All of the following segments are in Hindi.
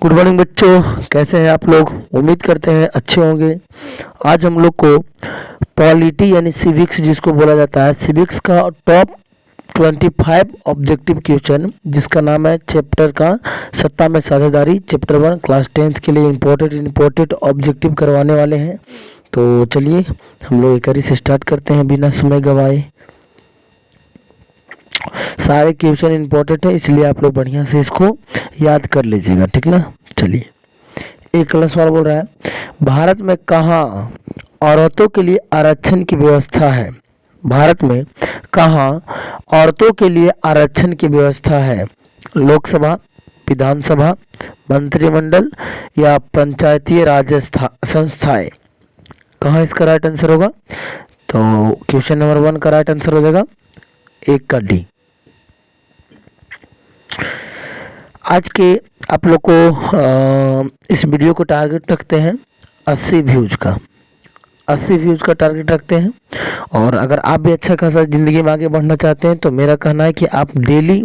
गुड मॉर्निंग बच्चों, कैसे हैं आप लोग। उम्मीद करते हैं अच्छे होंगे। आज हम लोग को पॉलिटी यानी सिविक्स जिसको बोला जाता है, सिविक्स का टॉप 25 ऑब्जेक्टिव क्वेश्चन जिसका नाम है चैप्टर का सत्ता में साझेदारी, चैप्टर 1 क्लास 10th के लिए इम्पोर्टेंट ऑब्जेक्टिव करवाने वाले हैं। तो चलिए हम लोग एक बारी से स्टार्ट करते हैं बिना समय गवाए। सारे क्वेश्चन इंपॉर्टेंट है, इसलिए आप लोग बढ़िया से इसको याद कर लीजिएगा, ठीक ना। चलिए, एक अगला सवाल बोल रहा है, भारत में कहाँ औरतों के लिए आरक्षण की व्यवस्था है। भारत में कहाँ औरतों के लिए आरक्षण की व्यवस्था है। लोकसभा, विधानसभा, मंत्रिमंडल या पंचायती राज संस्थाएं। कहाँ इसका राइट आंसर होगा। तो क्वेश्चन नंबर 1 का राइट आंसर हो जाएगा 1 का डी। आज के आप लोग को इस वीडियो को टारगेट रखते हैं 80 व्यूज का। 80 व्यूज का टारगेट रखते हैं। और अगर आप भी अच्छा खासा ज़िंदगी में आगे बढ़ना चाहते हैं तो मेरा कहना है कि आप डेली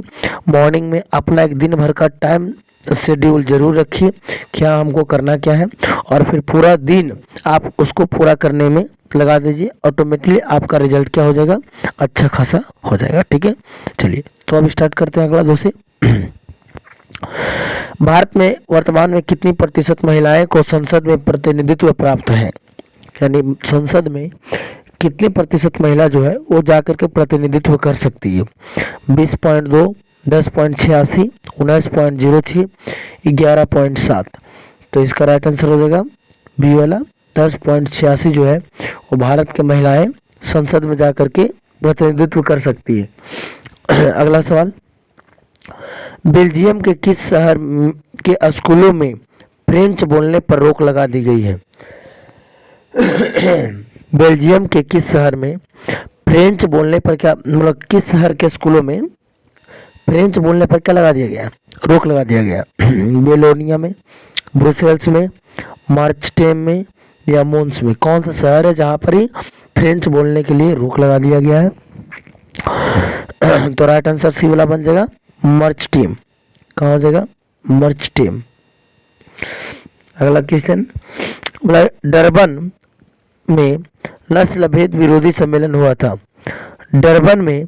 मॉर्निंग में अपना एक दिन भर का टाइम शेड्यूल जरूर रखिए, क्या हमको करना क्या है, और फिर पूरा दिन आप उसको पूरा करने में लगा दीजिए। ऑटोमेटिकली आपका रिजल्ट क्या हो जाएगा, अच्छा खासा हो जाएगा। ठीक है, चलिए तो अब स्टार्ट करते हैं अगला 2 से। भारत में वर्तमान में कितनी प्रतिशत महिलाएं को संसद में प्रतिनिधित्व प्राप्त है। यानी संसद में कितनी प्रतिशत महिला जो है वो जाकर के प्रतिनिधित्व कर सकती है। 20.2, 10.86, 19.06, 11.7। तो इसका राइट आंसर हो जाएगा बी वाला 10.86 जो है वो भारत की महिलाएं संसद में जाकर के प्रतिनिधित्व कर सकती है। अगला सवाल, बेल्जियम के किस शहर के स्कूलों में फ्रेंच बोलने पर रोक लगा दी गई है। बेल्जियम के किस शहर में फ्रेंच बोलने पर क्या मतलब किस शहर के स्कूलों में फ्रेंच बोलने पर क्या लगा दिया गया, रोक लगा दिया गया। बेलोनिया में, ब्रुसेल्स में, मार्चटेम में या मोन्स में। कौन सा शहर है जहां पर ही फ्रेंच बोलने के लिए रोक लगा दिया गया है। तो राइट आंसर सी वाला बन जाएगा मर्चटेम। कहाँ हो जाएगा, मर्चटेम। अगला क्वेश्चन बोला, डरबन में नस्ल भेद विरोधी सम्मेलन हुआ था। डरबन में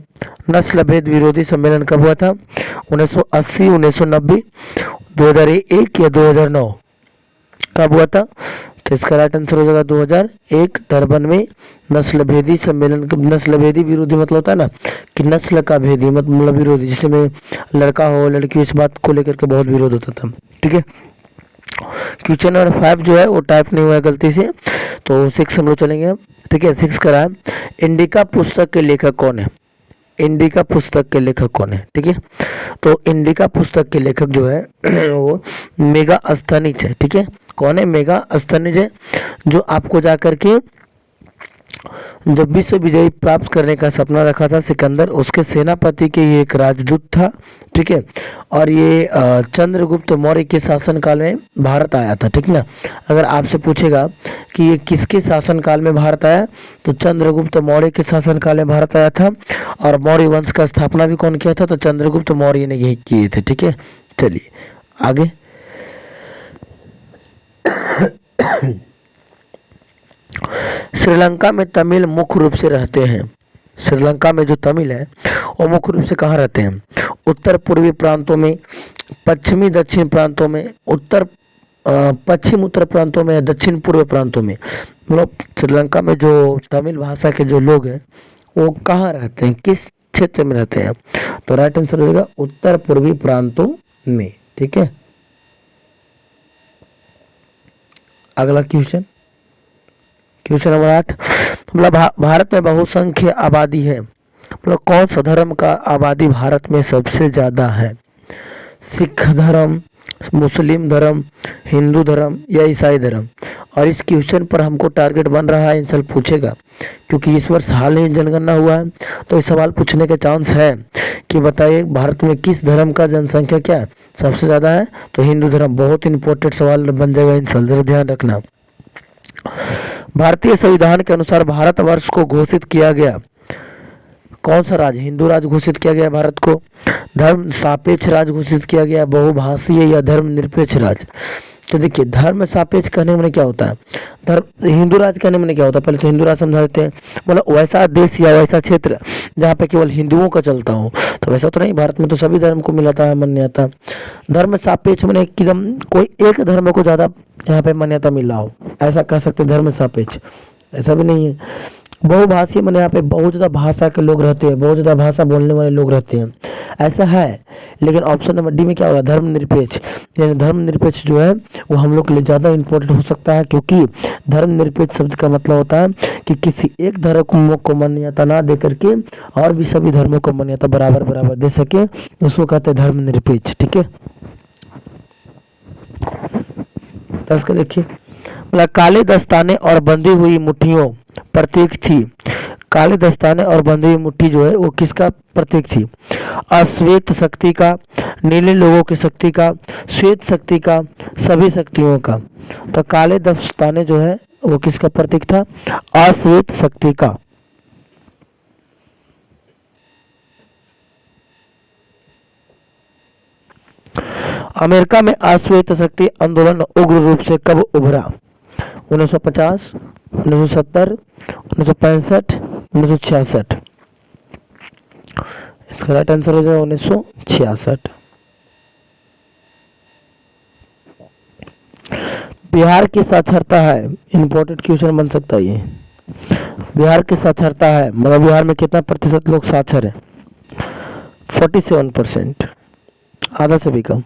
नस्ल भेद विरोधी सम्मेलन कब हुआ था। 1980, 1990, 2001 या 2009। कब हुआ था। तो इसका राइट आंसर हो जाएगा 2001। डरबन में नस्ल भेदी सम्मेलन। नस्ल भेदी विरोधी मतलब होता है ना कि नस्ल का भेदी मतलब विरोधी, जिसमें लड़का हो लड़की हो इस बात को लेकर के बहुत विरोध होता था। ठीक है, क्वेश्चन नंबर 5 जो है वो टाइप नहीं हुआ है गलती से, तो 6 हम लोग चलेंगे। ठीक है, 6 करा है, इंडिका पुस्तक के लेखक कौन है। इंडिका पुस्तक के लेखक कौन है। ठीक है, तो इंडिका पुस्तक के लेखक जो है वो मेगास्थनीज है। ठीक है, कौन है, मेगास्थनीज है, जो आपको जाकर के जब विश्व विजय प्राप्त करने का सपना रखा था सिकंदर, उसके सेनापति के ये एक राजदूत था। ठीक है, और ये चंद्रगुप्त मौर्य के शासनकाल में भारत आया था। ठीक ना, अगर आपसे पूछेगा कि ये किसके शासनकाल में भारत आया, तो चंद्रगुप्त मौर्य के शासनकाल में भारत आया था। और मौर्य वंश का स्थापना भी कौन किया था, तो चंद्रगुप्त मौर्य ने यही किए थे। ठीक है, चलिए आगे। श्रीलंका में तमिल मुख्य रूप से रहते हैं। श्रीलंका में जो तमिल है वो मुख्य रूप से कहाँ रहते हैं, उत्तर पूर्वी प्रांतों में, पश्चिमी दक्षिण प्रांतों में, पश्चिम उत्तर प्रांतों में, दक्षिण पूर्व प्रांतों में। मतलब श्रीलंका में जो तमिल भाषा के जो लोग हैं वो कहाँ रहते हैं, किस क्षेत्र में रहते हैं। तो राइट आंसर हो जाएगा उत्तर पूर्वी प्रांतों में। ठीक है, अगला क्वेश्चन, क्वेश्चन नंबर 8, मतलब भारत में बहुसंख्य आबादी है, मतलब कौन सा धर्म का आबादी भारत में सबसे ज्यादा है। सिख धर्म, मुस्लिम धर्म, हिंदू धर्म या ईसाई धर्म। और इस क्वेश्चन पर हमको टारगेट बन रहा है, इन साल पूछेगा, क्योंकि इस वर्ष हाल ही जनगणना हुआ है, तो इस सवाल पूछने के चांस है कि बताइए भारत में किस धर्म का जनसंख्या क्या है सबसे ज्यादा है। तो हिंदू धर्म। बहुत इंपॉर्टेंट सवाल बन जाएगा, इन साल जरा ध्यान रखना। भारतीय संविधान के अनुसार भारतवर्ष को घोषित किया गया कौन सा राज हिंदू राज घोषित किया गया भारत को? धर्म सापेक्ष राज घोषित किया गया, बहुभाषीय या धर्मनिरपेक्ष राज? तो देखिए धर्म सापेक्ष कहने में क्या होता है, धर्म हिंदू राज कहने में क्या होता है, पहले तो हिंदू राज समझा देते हैं। मतलब वैसा देश या वैसा क्षेत्र जहाँ पे केवल हिंदुओं का चलता हो, तो वैसा तो नहीं, भारत में तो सभी धर्म को मिलाता है मान्यता। धर्म सापेक्ष मैंने एकदम कोई एक धर्म को ज़्यादा यहाँ पे मान्यता मिला हो, ऐसा कह सकते धर्म सापेक्ष, ऐसा भी नहीं है। बहुभाषीय मैंने यहाँ पे बहुत ज़्यादा भाषा के लोग रहते हैं, बहुत ज़्यादा भाषा बोलने वाले लोग रहते हैं, ऐसा है। लेकिन ऑप्शन नंबर डी में क्या होगा, धर्मनिरपेक्ष। यानी धर्मनिरपेक्ष जो है वो हम लोग के लिए ज़्यादा इम्पोर्टेंट हो सकता है, क्योंकि धर्मनिरपेक्ष शब्द का मतलब होता है कि किसी एक धर्म को मान्यता ना दे करके और भी सभी धर्मों को मान्यता बराबर बराबर दे सके, उसको कहते हैं धर्मनिरपेक्ष। ठीक है, 10 का देखिए, मतलब काले दस्ताने और बंधी हुई मुट्ठियों प्रतीक थी। काले दस्ताने और बंधी हुई मुट्ठी जो है वो किसका प्रतीक थी? अश्वेत शक्ति का, नीले लोगों की शक्ति का, श्वेत शक्ति का, सभी शक्तियों का। तो काले दस्ताने जो है वो किसका प्रतीक था? अश्वेत शक्ति का। अमेरिका में अश्वेत शक्ति आंदोलन उग्र रूप से कब उभरा? 1950, 1970, 1965, 1966? इसका राइट आंसर हो जाएगा 1966। बिहार की साक्षरता है, इंपॉर्टेंट क्वेश्चन बन सकता है ये। बिहार की साक्षरता है मतलब बिहार में कितना प्रतिशत लोग साक्षर है? 47%, आधा से भी कम।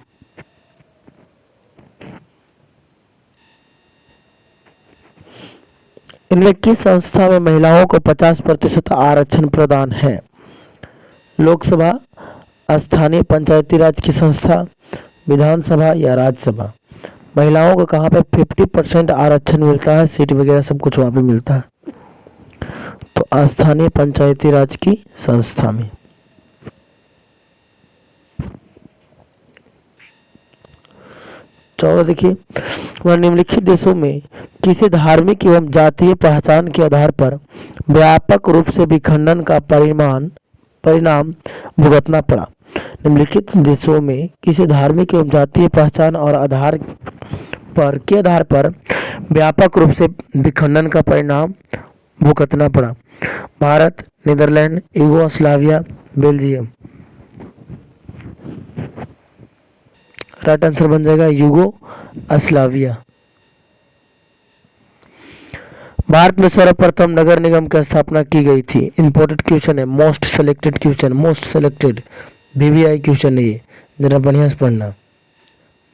इनमें किस संस्था में महिलाओं को 50% आरक्षण प्रदान है? लोकसभा, स्थानीय पंचायती राज की संस्था, विधानसभा या राज्यसभा? महिलाओं को कहाँ पे 50% आरक्षण मिलता है, सीट वगैरह सब कुछ वहाँ पे मिलता है? तो स्थानीय पंचायती राज की संस्था में। चौदह देखिए, वह निम्नलिखित देशों में किसी धार्मिक एवं जातीय पहचान के आधार पर व्यापक रूप से विखंडन का परिणाम भुगतना पड़ा? निम्नलिखित देशों में किसी धार्मिक एवं जातीय पहचान और आधार पर व्यापक रूप से विखंडन का परिणाम भुगतना पड़ा? Bharat, Netherland, Yugoslavia, Belgium? Right answer बन जाएगा यूगोस्लाविया। भारत में सर्वप्रथम नगर निगम की स्थापना की गई थी। इंपॉर्टेंट क्वेश्चन है, most selected question, most selected VVI question है ये, जरा बढ़िया से पढ़ना।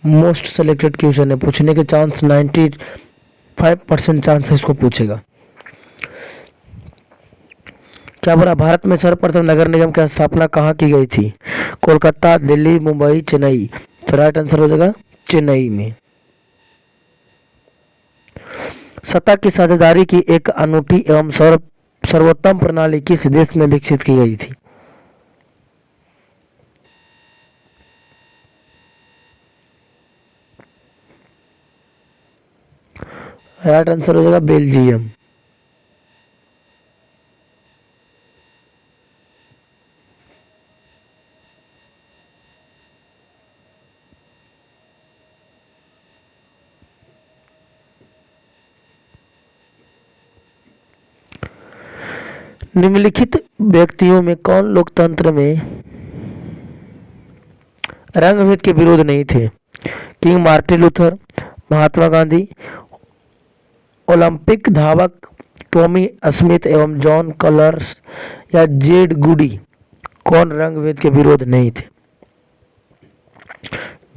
मोस्ट सेलेक्टेड क्वेश्चन है, पूछने के चांस 95% चांस है इसको पूछेगा। क्या बोला, भारत में सर्वप्रथम नगर निगम की स्थापना कहाँ की गई थी? कोलकाता, दिल्ली, मुंबई, चेन्नई? तो राइट आंसर हो जाएगा चेन्नई में। सत्ता की साझेदारी की एक अनूठी एवं सर्वोत्तम प्रणाली किस देश में विकसित की गई थी? राइट आंसर हो जाएगा बेल्जियम। निम्नलिखित व्यक्तियों में कौन लोकतंत्र में रंगभेद के विरोध नहीं थे? King Martin Luther, Mahatma Gandhi, Olympic धावक टॉमी स्मिथ एवं जॉन कलर्स या जेड गुडी? कौन रंगभेद के विरोध नहीं थे?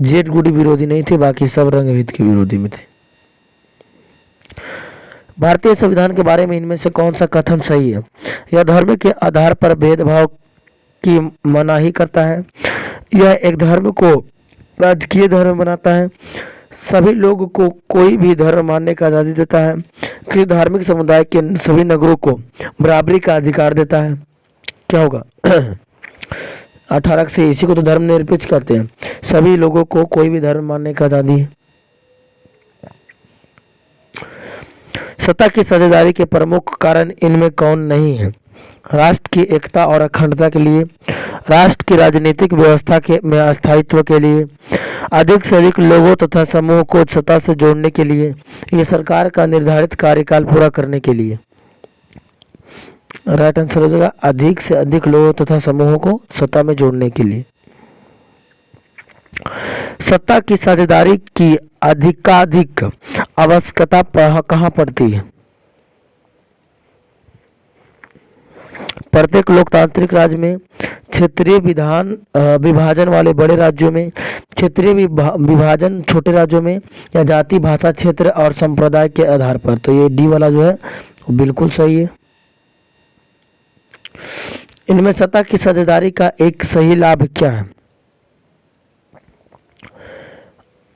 जेड गुडी विरोधी नहीं थे, बाकी सब रंगभेद के विरोधी में थे। भारतीय संविधान के बारे में इनमें से कौन सा कथन सही है? यह धर्म के आधार पर भेदभाव की मनाही करता है, यह एक धर्म को राजकीय धर्म बनाता है, सभी लोगों को कोई भी धर्म मानने का आज़ादी देता है, किसी धार्मिक समुदाय के सभी नगरों को बराबरी का अधिकार देता है? क्या होगा? 18 से, इसी को तो धर्मनिरपेक्ष कहते हैं, सभी लोगों को कोई भी धर्म मानने का आज़ादी है। सत्ता की साझेदारी के प्रमुख कारण इनमें कौन नहीं है? राष्ट्र की एकता और अखंडता के लिए, राष्ट्र की राजनीतिक व्यवस्था के में स्थायित्व के लिए, अधिक से अधिक लोगों तथा समूह को सत्ता से जोड़ने के लिए, ये सरकार का निर्धारित कार्यकाल पूरा करने के लिए। राइट आंसर हो जाएगा अधिक से अधिक लोगों तथा समूहों को सत्ता में जोड़ने के लिए। सत्ता की साझेदारी की अधिकाधिक आवश्यकता कहाँ पड़ती है? प्रत्येक लोकतांत्रिक राज्य में, क्षेत्रीय विभाजन वाले बड़े राज्यों में, क्षेत्रीय विभाजन छोटे राज्यों में, या जाति भाषा क्षेत्र और संप्रदाय के आधार पर। तो ये डी वाला जो है वो बिल्कुल सही है। इनमें सत्ता की साझेदारी का एक सही लाभ क्या है?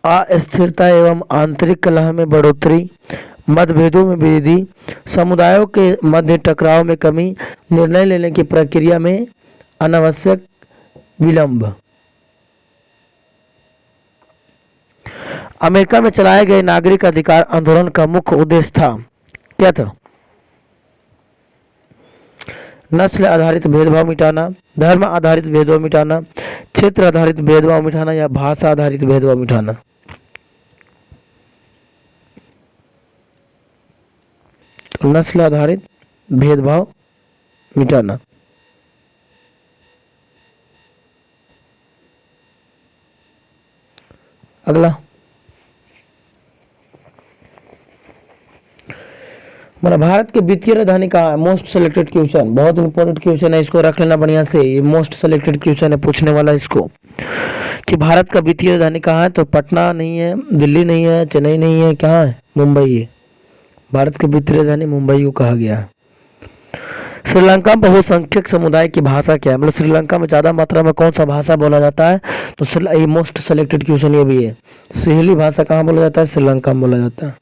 अस्थिरता एवं आंतरिक कलह में बढ़ोतरी, मतभेदों में वृद्धि, समुदायों के मध्य टकराव में कमी, निर्णय लेने की प्रक्रिया में अनावश्यक विलंब। अमेरिका में चलाए गए नागरिक अधिकार आंदोलन का मुख्य उद्देश्य था, क्या था? नस्ल आधारित भेदभाव मिटाना, धर्म आधारित भेदभाव मिटाना, क्षेत्र आधारित भेदभाव मिटाना, या भाषा आधारित भेदभाव मिटाना। तो नस्ल आधारित भेदभाव मिटाना। अगला, हमारा भारत के वित्तीय राजधानी कहाँ है? मोस्ट सिलेक्टेड क्वेश्चन, बहुत इंपॉर्टेंट क्वेश्चन है, इसको रख लेना बढ़िया से। ये मोस्ट सिलेक्टेड क्वेश्चन है पूछने वाला इसको, कि भारत का वित्तीय राजधानी कहाँ है? तो पटना नहीं है, दिल्ली नहीं है, चेन्नई नहीं है, कहाँ है? मुंबई है। भारत की वित्तीय राजधानी मुंबई को कहा गया है। श्रीलंका में बहुसंख्यक समुदाय की भाषा क्या है? मतलब श्रीलंका में ज्यादा मात्रा में कौन सा भाषा बोला जाता है? तो ये मोस्ट सिलेक्टेड क्वेश्चन ये भी है। सिंहली भाषा कहाँ बोला जाता है? श्रीलंका में बोला जाता है।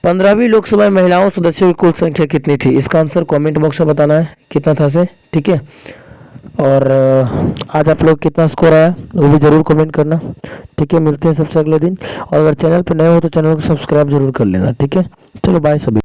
15वीं लोकसभा में महिलाओं सदस्यों की कुल संख्या कितनी थी? इसका आंसर कमेंट बॉक्स में बताना है कितना था से, ठीक है। और आज आप लोग कितना स्कोर आया वो भी जरूर कमेंट करना, ठीक है। मिलते हैं सबसे अगले दिन, और अगर चैनल पर नए हो तो चैनल को सब्सक्राइब जरूर कर लेना, ठीक है। चलो बाय सभी।